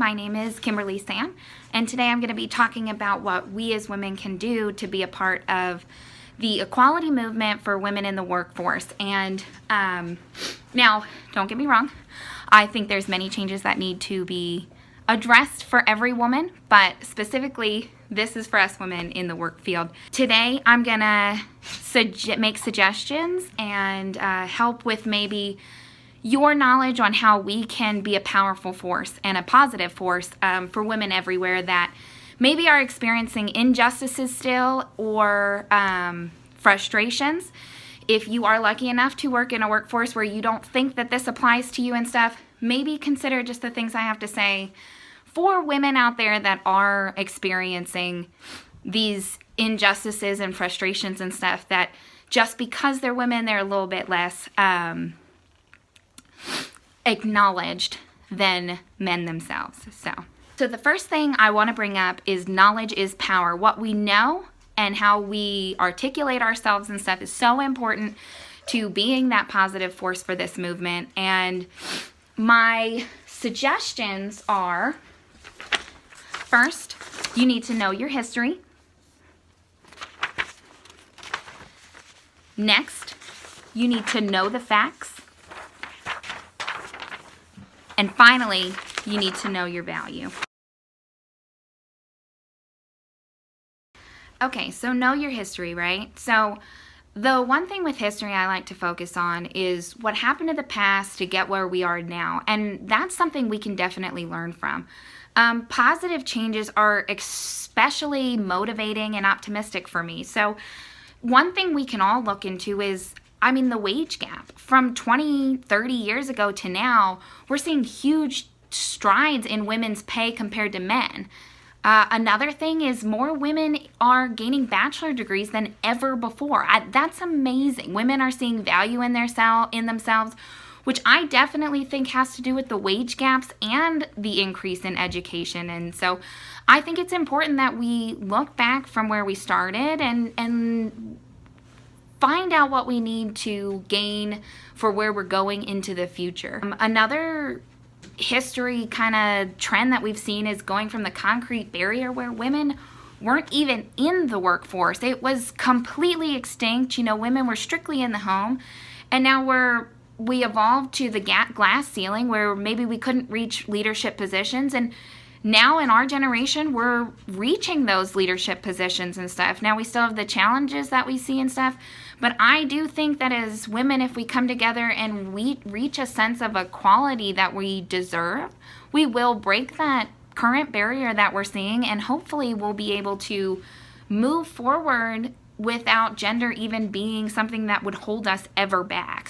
my name is Kimberly Samm, and today I'm going to be talking about what we as women can do to be a part of the equality movement for women in the workforce. And now, don't get me wrong, I think there's many changes that need to be addressed for every woman, but specifically, this is for us women in the work field. Today, I'm going to make suggestions and help with maybe your knowledge on how we can be a powerful force and a positive force for women everywhere that maybe are experiencing injustices still or frustrations. If you are lucky enough to work in a workforce where you don't think that this applies to you and stuff, maybe consider just the things I have to say for women out there that are experiencing these injustices and frustrations and stuff, that just because they're women, they're a little bit less acknowledged than men themselves. So the first thing I want to bring up is knowledge is power. What we know and how we articulate ourselves and stuff is so important to being that positive force for this movement. And my suggestions are, first, you need to know your history. Next, you need to know the facts. And finally, you need to know your value. Okay, so know your history, right? So the one thing with history I like to focus on is what happened in the past to get where we are now. And that's something we can definitely learn from. Positive changes are especially motivating and optimistic for me. So one thing we can all look into is, the wage gap. From 20, 30 years ago to now, we're seeing huge strides in women's pay compared to men. Another thing is more women are gaining bachelor degrees than ever before. That's amazing. Women are seeing value in themselves, which I definitely think has to do with the wage gaps and the increase in education. And so I think it's important that we look back from where we started and find out what we need to gain for where we're going into the future. Another history kind of trend that we've seen is going from the concrete barrier where women weren't even in the workforce. It was completely extinct. Women were strictly in the home, and now we evolved to the glass ceiling where maybe we couldn't reach leadership positions, and now in our generation, we're reaching those leadership positions and stuff. Now we still have the challenges that we see and stuff, but I do think that as women, if we come together and we reach a sense of equality that we deserve, we will break that current barrier that we're seeing, and hopefully we'll be able to move forward without gender even being something that would hold us ever back.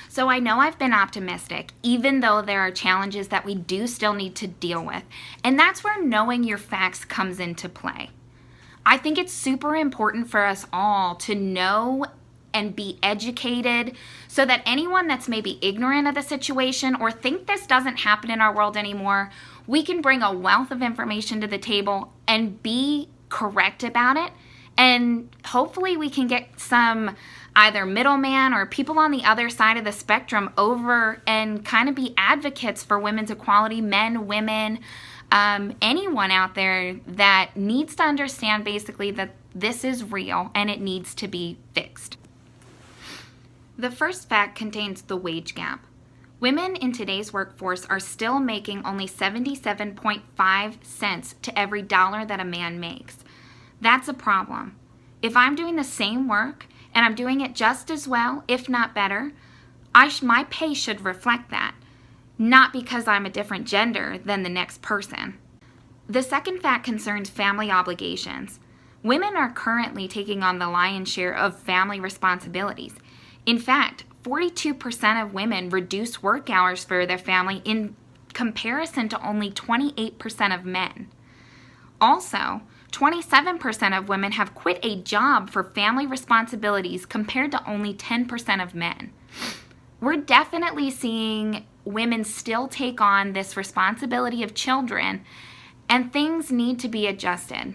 So I know I've been optimistic, even though there are challenges that we do still need to deal with. And that's where knowing your facts comes into play. I think it's super important for us all to know and be educated so that anyone that's maybe ignorant of the situation or think this doesn't happen in our world anymore, we can bring a wealth of information to the table and be correct about it. And hopefully we can get some either middleman or people on the other side of the spectrum over and kind of be advocates for women's equality, men, women, anyone out there that needs to understand basically that this is real and it needs to be fixed. The first fact contains the wage gap. Women in today's workforce are still making only 77.5 cents to every dollar that a man makes. That's a problem. If I'm doing the same work and I'm doing it just as well, if not better, my pay should reflect that, not because I'm a different gender than the next person. The second fact concerns family obligations. Women are currently taking on the lion's share of family responsibilities. In fact, 42% of women reduce work hours for their family in comparison to only 28% of men. Also, 27% of women have quit a job for family responsibilities compared to only 10% of men. We're definitely seeing women still take on this responsibility of children, and things need to be adjusted.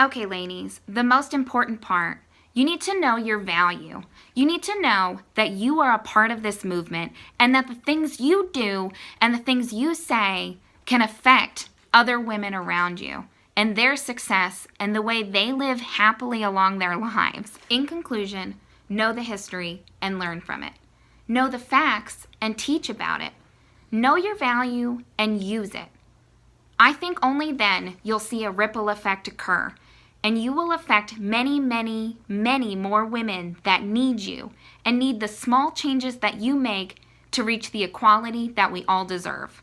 Okay, ladies, the most important part. You need to know your value. You need to know that you are a part of this movement and that the things you do and the things you say can affect other women around you and their success and the way they live happily along their lives. In conclusion, know the history and learn from it. Know the facts and teach about it. Know your value and use it. I think only then you'll see a ripple effect occur, and you will affect many, many, many more women that need you and need the small changes that you make to reach the equality that we all deserve.